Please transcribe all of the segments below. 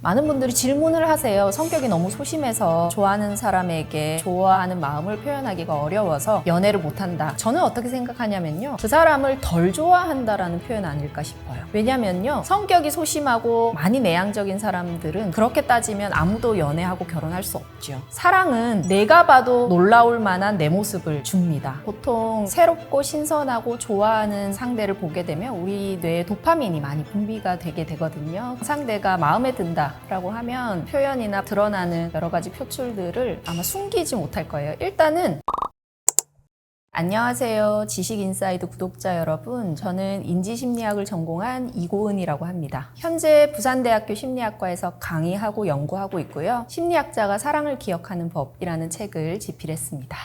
많은 분들이 질문을 하세요. 성격이 너무 소심해서 좋아하는 사람에게 좋아하는 마음을 표현하기가 어려워서 연애를 못한다. 저는 어떻게 생각하냐면요. 그 사람을 덜 좋아한다라는 표현 아닐까 싶어요. 왜냐면요. 성격이 소심하고 많이 내향적인 사람들은 그렇게 따지면 아무도 연애하고 결혼할 수 없죠. 사랑은 내가 봐도 놀라울 만한 내 모습을 줍니다. 보통 새롭고 신선하고 좋아하는 상대를 보게 되면 우리 뇌에 도파민이 많이 분비가 되게 되거든요. 상대가 마음에 든다 라고 하면 표현이나 드러나는 여러 가지 표출들을 아마 숨기지 못할 거예요. 일단은 안녕하세요. 지식인사이드 구독자 여러분. 저는 인지심리학을 전공한 이고은이라고 합니다. 현재 부산대학교 심리학과에서 강의하고 연구하고 있고요. 심리학자가 사랑을 기억하는 법이라는 책을 집필했습니다.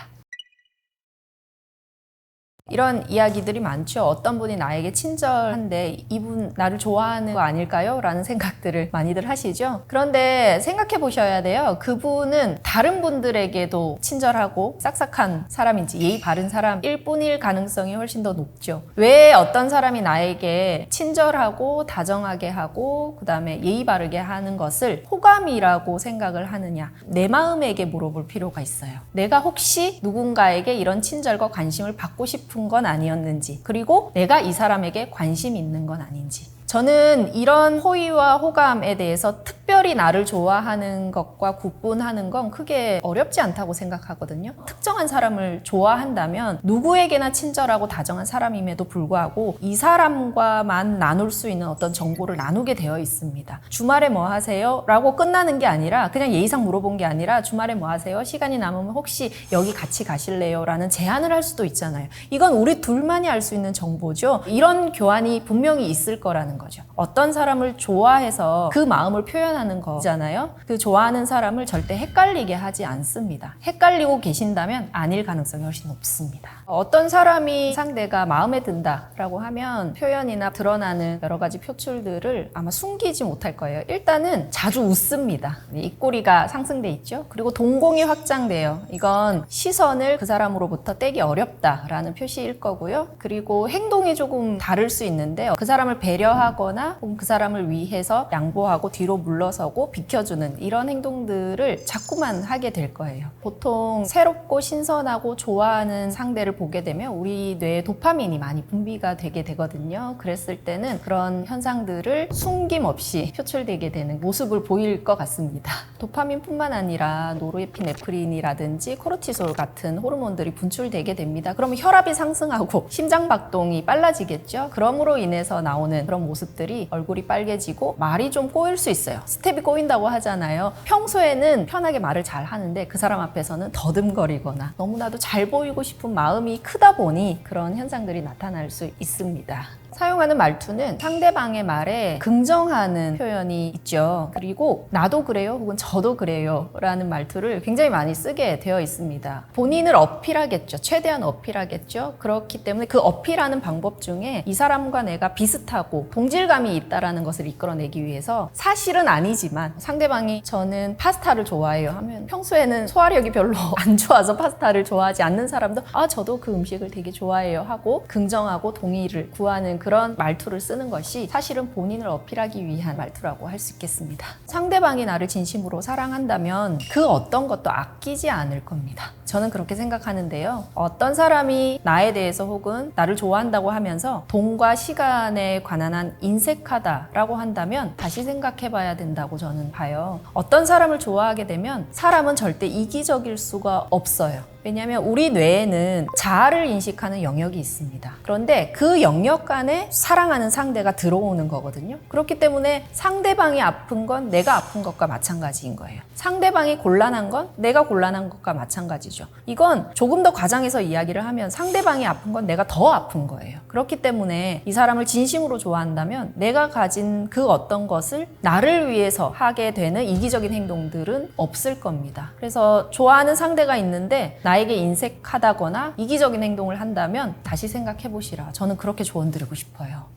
이런 이야기들이 많죠. 어떤 분이 나에게 친절한데 이분 나를 좋아하는 거 아닐까요? 라는 생각들을 많이들 하시죠. 그런데 생각해 보셔야 돼요. 그분은 다른 분들에게도 친절하고 싹싹한 사람인지 예의 바른 사람일 뿐일 가능성이 훨씬 더 높죠. 왜 어떤 사람이 나에게 친절하고 다정하게 하고 그 다음에 예의 바르게 하는 것을 호감이라고 생각을 하느냐. 내 마음에게 물어볼 필요가 있어요. 내가 혹시 누군가에게 이런 친절과 관심을 받고 싶은 건 아니었는지, 그리고 내가 이 사람에게 관심 있는 건 아닌지. 저는 이런 호의와 호감에 대해서 특별히 나를 좋아하는 것과 구분하는 건 크게 어렵지 않다고 생각하거든요. 특정한 사람을 좋아한다면 누구에게나 친절하고 다정한 사람임에도 불구하고 이 사람과만 나눌 수 있는 어떤 정보를 나누게 되어 있습니다. 주말에 뭐 하세요? 라고 끝나는 게 아니라 그냥 예의상 물어본 게 아니라 주말에 뭐 하세요? 시간이 남으면 혹시 여기 같이 가실래요? 라는 제안을 할 수도 있잖아요. 이건 우리 둘만이 알 수 있는 정보죠. 이런 교환이 분명히 있을 거라는 거죠. 어떤 사람을 좋아해서 그 마음을 표현하는 거잖아요. 그 좋아하는 사람을 절대 헷갈리게 하지 않습니다. 헷갈리고 계신다면 아닐 가능성이 훨씬 높습니다. 어떤 사람이 상대가 마음에 든다라고 하면 표현이나 드러나는 여러 가지 표출들을 아마 숨기지 못할 거예요. 일단은 자주 웃습니다. 입꼬리가 상승돼 있죠. 그리고 동공이 확장돼요. 이건 시선을 그 사람으로부터 떼기 어렵다라는 표시일 거고요. 그리고 행동이 조금 다를 수 있는데요. 그 사람을 배려하거나 그 사람을 위해서 양보하고 뒤로 물러서고 비켜주는 이런 행동들을 자꾸만 하게 될 거예요. 보통 새롭고 신선하고 좋아하는 상대를 보게 되면 우리 뇌에 도파민이 많이 분비가 되게 되거든요. 그랬을 때는 그런 현상들을 숨김없이 표출되게 되는 모습을 보일 것 같습니다. 도파민뿐만 아니라 노르에피네프린이라든지 코르티솔 같은 호르몬들이 분출되게 됩니다. 그러면 혈압이 상승하고 심장박동이 빨라지겠죠. 그럼으로 인해서 나오는 그런 모습들이 얼굴이 빨개지고 말이 좀 꼬일 수 있어요. 스텝이 꼬인다고 하잖아요. 평소에는 편하게 말을 잘 하는데 그 사람 앞에서는 더듬거리거나 너무나도 잘 보이고 싶은 마음이 크다 보니 그런 현상들이 나타날 수 있습니다. 사용하는 말투는 상대방의 말에 긍정하는 표현이 있죠. 그리고 나도 그래요 혹은 저도 그래요 라는 말투를 굉장히 많이 쓰게 되어 있습니다. 본인을 어필하겠죠. 최대한 어필하겠죠. 그렇기 때문에 그 어필하는 방법 중에 이 사람과 내가 비슷하고 동질감이 있다는 것을 이끌어내기 위해서 사실은 아니지만 상대방이 저는 파스타를 좋아해요 하면 평소에는 소화력이 별로 안 좋아서 파스타를 좋아하지 않는 사람도 저도 그 음식을 되게 좋아해요 하고 긍정하고 동의를 구하는 그런 말투를 쓰는 것이 사실은 본인을 어필하기 위한 말투라고 할 수 있겠습니다. 상대방이 나를 진심으로 사랑한다면 그 어떤 것도 아끼지 않을 겁니다. 저는 그렇게 생각하는데요. 어떤 사람이 나에 대해서 혹은 나를 좋아한다고 하면서 돈과 시간에 관한 한 인색하다라고 한다면 다시 생각해 봐야 된다고 저는 봐요. 어떤 사람을 좋아하게 되면 사람은 절대 이기적일 수가 없어요. 왜냐하면 우리 뇌에는 자아를 인식하는 영역이 있습니다. 그런데 그 영역 안에 사랑하는 상대가 들어오는 거거든요. 그렇기 때문에 상대방이 아픈 건 내가 아픈 것과 마찬가지인 거예요. 상대방이 곤란한 건 내가 곤란한 것과 마찬가지죠. 이건 조금 더 과장해서 이야기를 하면 상대방이 아픈 건 내가 더 아픈 거예요. 그렇기 때문에 이 사람을 진심으로 좋아한다면 내가 가진 그 어떤 것을 나를 위해서 하게 되는 이기적인 행동들은 없을 겁니다. 그래서 좋아하는 상대가 있는데 나에게 인색하다거나 이기적인 행동을 한다면 다시 생각해 보시라. 저는 그렇게 조언 드리고 싶어요.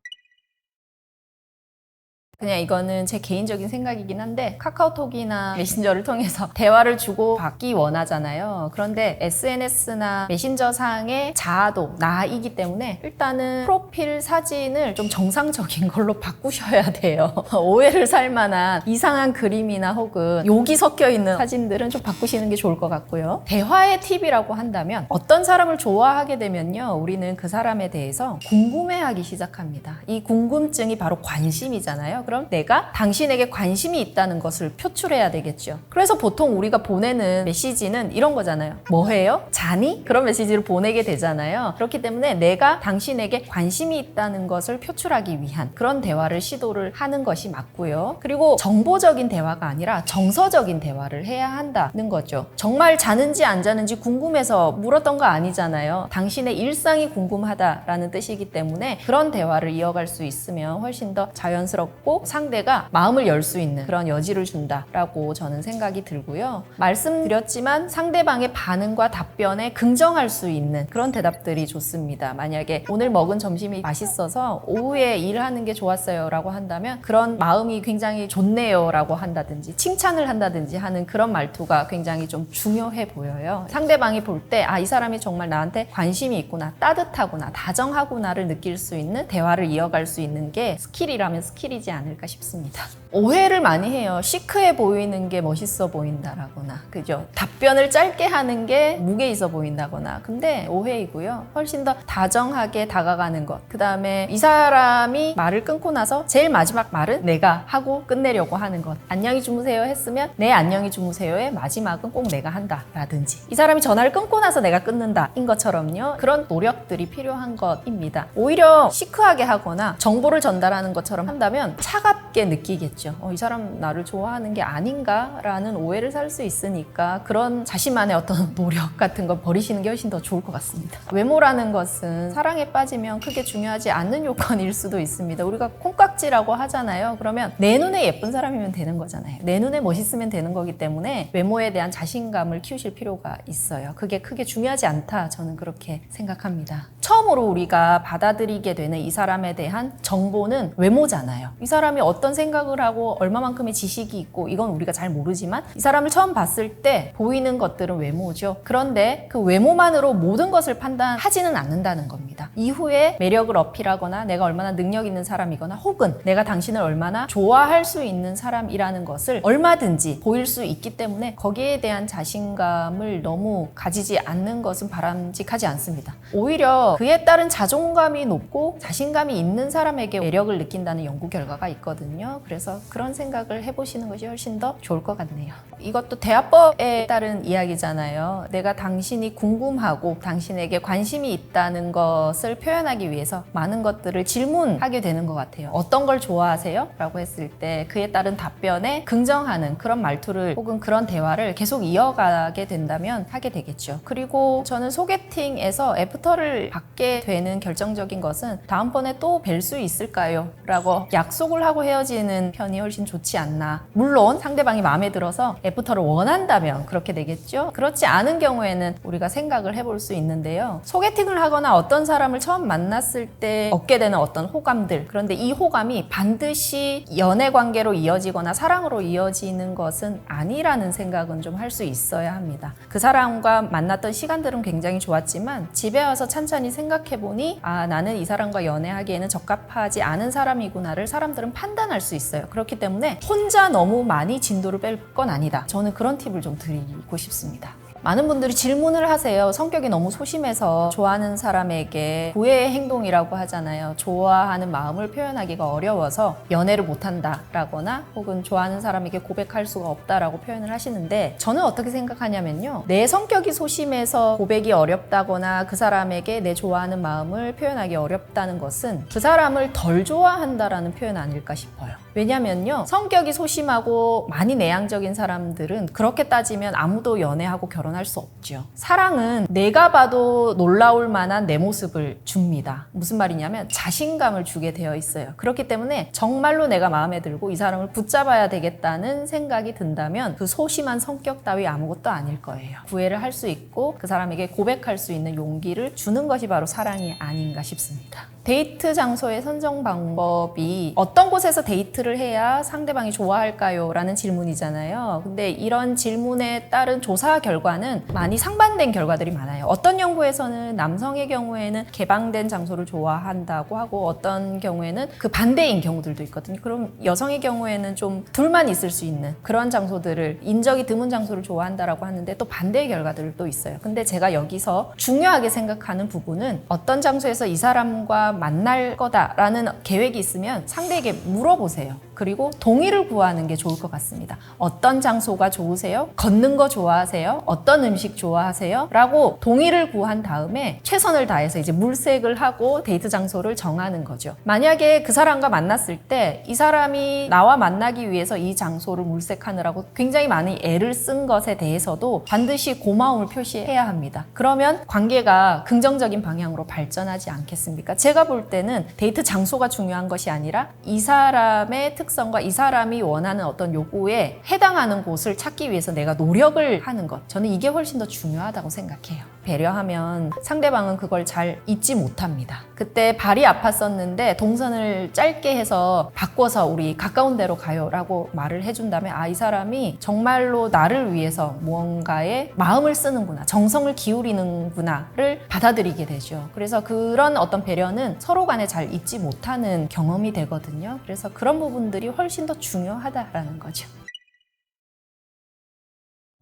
그냥 이거는 제 개인적인 생각이긴 한데 카카오톡이나 메신저를 통해서 대화를 주고받기 원하잖아요. 그런데 SNS나 메신저상의 자아도 나이기 때문에 일단은 프로필 사진을 좀 정상적인 걸로 바꾸셔야 돼요. 오해를 살 만한 이상한 그림이나 혹은 욕이 섞여 있는 사진들은 좀 바꾸시는 게 좋을 것 같고요. 대화의 팁이라고 한다면 어떤 사람을 좋아하게 되면요, 우리는 그 사람에 대해서 궁금해하기 시작합니다. 이 궁금증이 바로 관심이잖아요. 그럼 내가 당신에게 관심이 있다는 것을 표출해야 되겠죠. 그래서 보통 우리가 보내는 메시지는 이런 거잖아요. 뭐 해요? 자니? 그런 메시지를 보내게 되잖아요. 그렇기 때문에 내가 당신에게 관심이 있다는 것을 표출하기 위한 그런 대화를 시도를 하는 것이 맞고요. 그리고 정보적인 대화가 아니라 정서적인 대화를 해야 한다는 거죠. 정말 자는지 안 자는지 궁금해서 물었던 거 아니잖아요. 당신의 일상이 궁금하다라는 뜻이기 때문에 그런 대화를 이어갈 수 있으면 훨씬 더 자연스럽고 상대가 마음을 열 수 있는 그런 여지를 준다라고 저는 생각이 들고요. 말씀드렸지만 상대방의 반응과 답변에 긍정할 수 있는 그런 대답들이 좋습니다. 만약에 오늘 먹은 점심이 맛있어서 오후에 일하는 게 좋았어요 라고 한다면 그런 마음이 굉장히 좋네요 라고 한다든지 칭찬을 한다든지 하는 그런 말투가 굉장히 좀 중요해 보여요. 상대방이 볼 때 이 사람이 정말 나한테 관심이 있구나, 따뜻하구나, 다정하구나를 느낄 수 있는 대화를 이어갈 수 있는 게 스킬이라면 스킬이지 않을까 싶습니다. 오해를 많이 해요. 시크해 보이는 게 멋있어 보인다라거나, 그죠? 답변을 짧게 하는 게 무게 있어 보인다거나. 근데 오해이고요. 훨씬 더 다정하게 다가가는 것. 그 다음에 이 사람이 말을 끊고 나서 제일 마지막 말은 내가 하고 끝내려고 하는 것. 안녕히 주무세요 했으면 네 안녕히 주무세요의 마지막은 꼭 내가 한다 라든지, 이 사람이 전화를 끊고 나서 내가 끊는다 인 것처럼요. 그런 노력들이 필요한 것입니다. 오히려 시크하게 하거나 정보를 전달하는 것처럼 한다면 차갑게 느끼겠죠. 이 사람 나를 좋아하는 게 아닌가 라는 오해를 살 수 있으니까 그런 자신만의 어떤 노력 같은 거 버리시는 게 훨씬 더 좋을 것 같습니다. 외모라는 것은 사랑에 빠지면 크게 중요하지 않는 요건일 수도 있습니다. 우리가 콩깍지라고 하잖아요. 그러면 내 눈에 예쁜 사람이면 되는 거잖아요. 내 눈에 멋있으면 되는 거기 때문에 외모에 대한 자신감을 키우실 필요가 있어요. 그게 크게 중요하지 않다, 저는 그렇게 생각합니다. 처음으로 우리가 받아들이게 되는 이 사람에 대한 정보는 외모잖아요. 이 사람이 어떤 생각을 하고 얼마만큼의 지식이 있고 이건 우리가 잘 모르지만 이 사람을 처음 봤을 때 보이는 것들은 외모죠. 그런데 그 외모만으로 모든 것을 판단하지는 않는다는 겁니다. 이후에 매력을 어필하거나 내가 얼마나 능력 있는 사람이거나 혹은 내가 당신을 얼마나 좋아할 수 있는 사람이라는 것을 얼마든지 보일 수 있기 때문에 거기에 대한 자신감을 너무 가지지 않는 것은 바람직하지 않습니다. 오히려 그에 따른 자존감이 높고 자신감이 있는 사람에게 매력을 느낀다는 연구 결과가 있거든요. 그래서 그런 생각을 해보시는 것이 훨씬 더 좋을 것 같네요. 이것도 대화법에 따른 이야기잖아요. 내가 당신이 궁금하고 당신에게 관심이 있다는 것을 표현하기 위해서 많은 것들을 질문하게 되는 것 같아요. 어떤 걸 좋아하세요? 라고 했을 때 그에 따른 답변에 긍정하는 그런 말투를 혹은 그런 대화를 계속 이어가게 된다면 하게 되겠죠. 그리고 저는 소개팅에서 애프터를 받게 되는 결정적인 것은 다음번에 또 뵐 수 있을까요? 라고 약속을 하고 헤어지는 편이 훨씬 좋지 않나. 물론 상대방이 마음에 들어서 애프터를 원한다면 그렇게 되겠죠. 그렇지 않은 경우에는 우리가 생각을 해볼 수 있는데요. 소개팅을 하거나 어떤 사람을 처음 만났을 때 얻게 되는 어떤 호감들, 그런데 이 호감이 반드시 연애 관계로 이어지거나 사랑으로 이어지는 것은 아니라는 생각은 좀 할 수 있어야 합니다. 그 사람과 만났던 시간들은 굉장히 좋았지만 집에 와서 찬찬히 생각해보니 나는 이 사람과 연애하기에는 적합하지 않은 사람이구나를 사람들은 판단할 수 있어요. 그렇기 때문에 혼자 너무 많이 진도를 뺄 건 아니다. 저는 그런 팁을 좀 드리고 싶습니다. 많은 분들이 질문을 하세요. 성격이 너무 소심해서 좋아하는 사람에게 구애의 행동이라고 하잖아요. 좋아하는 마음을 표현하기가 어려워서 연애를 못한다 라거나 혹은 좋아하는 사람에게 고백할 수가 없다라고 표현을 하시는데, 저는 어떻게 생각하냐면요, 내 성격이 소심해서 고백이 어렵다거나 그 사람에게 내 좋아하는 마음을 표현하기 어렵다는 것은 그 사람을 덜 좋아한다라는 표현 아닐까 싶어요. 왜냐면요, 성격이 소심하고 많이 내향적인 사람들은 그렇게 따지면 아무도 연애하고 결혼할 수 없죠. 사랑은 내가 봐도 놀라울 만한 내 모습을 줍니다. 무슨 말이냐면 자신감을 주게 되어 있어요. 그렇기 때문에 정말로 내가 마음에 들고 이 사람을 붙잡아야 되겠다는 생각이 든다면 그 소심한 성격 따위 아무것도 아닐 거예요. 구애를 할 수 있고 그 사람에게 고백할 수 있는 용기를 주는 것이 바로 사랑이 아닌가 싶습니다. 데이트 장소의 선정 방법이 어떤 곳에서 데이트를 해야 상대방이 좋아할까요? 라는 질문이잖아요. 근데 이런 질문에 따른 조사 결과는 많이 상반된 결과들이 많아요. 어떤 연구에서는 남성의 경우에는 개방된 장소를 좋아한다고 하고 어떤 경우에는 그 반대인 경우들도 있거든요. 그럼 여성의 경우에는 좀 둘만 있을 수 있는 그런 장소들을, 인적이 드문 장소를 좋아한다라고 하는데 또 반대의 결과들도 있어요. 근데 제가 여기서 중요하게 생각하는 부분은 어떤 장소에서 이 사람과 만날 거다라는 계획이 있으면 상대에게 물어보세요. 그리고 동의를 구하는 게 좋을 것 같습니다. 어떤 장소가 좋으세요? 걷는 거 좋아하세요? 어떤 음식 좋아하세요? 라고 동의를 구한 다음에 최선을 다해서 이제 물색을 하고 데이트 장소를 정하는 거죠. 만약에 그 사람과 만났을 때 이 사람이 나와 만나기 위해서 이 장소를 물색하느라고 굉장히 많은 애를 쓴 것에 대해서도 반드시 고마움을 표시해야 합니다. 그러면 관계가 긍정적인 방향으로 발전하지 않겠습니까? 제가 볼 때는 데이트 장소가 중요한 것이 아니라 이 사람의 특성과 이 사람이 원하는 어떤 요구에 해당하는 곳을 찾기 위해서 내가 노력을 하는 것, 저는 이게 훨씬 더 중요하다고 생각해요. 배려하면 상대방은 그걸 잘 잊지 못합니다. 그때 발이 아팠었는데 동선을 짧게 해서 바꿔서 우리 가까운 데로 가요 라고 말을 해준다면 이 사람이 정말로 나를 위해서 무언가에 마음을 쓰는구나, 정성을 기울이는구나를 받아들이게 되죠. 그래서 그런 어떤 배려는 서로 간에 잘 잊지 못하는 경험이 되거든요. 그래서 그런 부분들이 훨씬 더 중요하다라는 거죠.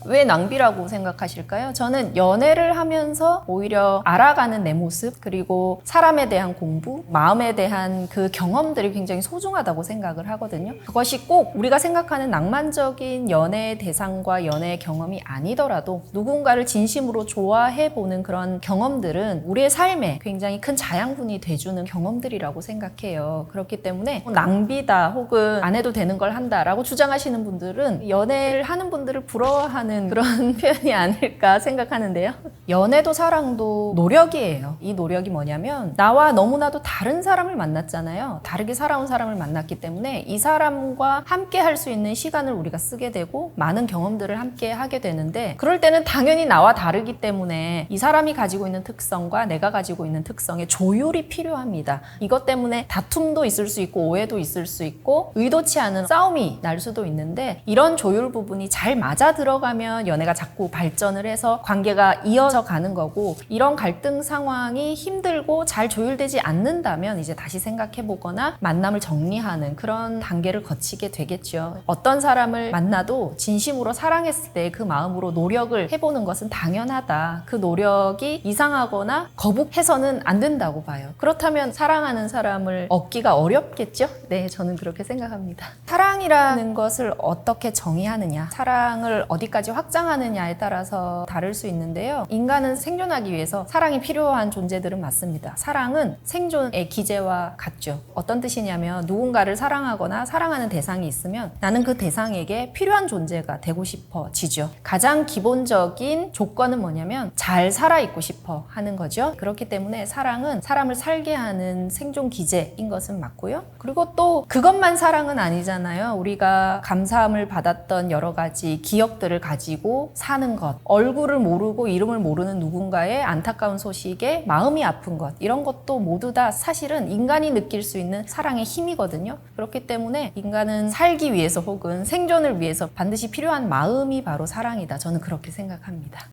왜 낭비라고 생각하실까요? 저는 연애를 하면서 오히려 알아가는 내 모습, 그리고 사람에 대한 공부, 마음에 대한 그 경험들이 굉장히 소중하다고 생각을 하거든요. 그것이 꼭 우리가 생각하는 낭만적인 연애의 대상과 연애의 경험이 아니더라도 누군가를 진심으로 좋아해보는 그런 경험들은 우리의 삶에 굉장히 큰 자양분이 돼주는 경험들이라고 생각해요. 그렇기 때문에 낭비다 혹은 안 해도 되는 걸 한다라고 주장하시는 분들은 연애를 하는 분들을 부러워하는 그런 표현이 아닐까 생각하는데요. 연애도 사랑도 노력이에요. 이 노력이 뭐냐면 나와 너무나도 다른 사람을 만났잖아요. 다르게 살아온 사람을 만났기 때문에 이 사람과 함께 할 수 있는 시간을 우리가 쓰게 되고 많은 경험들을 함께 하게 되는데, 그럴 때는 당연히 나와 다르기 때문에 이 사람이 가지고 있는 특성과 내가 가지고 있는 특성의 조율이 필요합니다. 이것 때문에 다툼도 있을 수 있고 오해도 있을 수 있고 의도치 않은 싸움이 날 수도 있는데, 이런 조율 부분이 잘 맞아 들어가면 연애가 자꾸 발전을 해서 관계가 이어져 가는 거고, 이런 갈등 상황이 힘들고 잘 조율되지 않는다면 이제 다시 생각해 보거나 만남을 정리하는 그런 단계를 거치게 되겠죠. 어떤 사람을 만나도 진심으로 사랑했을 때 그 마음으로 노력을 해보는 것은 당연하다. 그 노력이 이상하거나 거북해서는 안 된다고 봐요. 그렇다면 사랑하는 사람을 얻기가 어렵겠죠? 네, 저는 그렇게 생각합니다. 사랑이라는 것을 어떻게 정의하느냐, 사랑을 어디까지 확장하느냐에 따라서 다를 수 있는데요. 인간은 생존하기 위해서 사랑이 필요한 존재들은 맞습니다. 사랑은 생존의 기제와 같죠. 어떤 뜻이냐면 누군가를 사랑하거나 사랑하는 대상이 있으면 나는 그 대상에게 필요한 존재가 되고 싶어지죠. 가장 기본적인 조건은 뭐냐면 잘 살아있고 싶어 하는 거죠. 그렇기 때문에 사랑은 사람을 살게 하는 생존 기제인 것은 맞고요. 그리고 또 그것만 사랑은 아니잖아요. 우리가 감사함을 받았던 여러 가지 기억들을 가지고 사는 것, 얼굴을 모르고 이름을 모르는 누군가의 안타까운 소식에 마음이 아픈 것, 이런 것도 모두 다 사실은 인간이 느낄 수 있는 사랑의 힘이거든요. 그렇기 때문에 인간은 살기 위해서 혹은 생존을 위해서 반드시 필요한 마음이 바로 사랑이다. 저는 그렇게 생각합니다.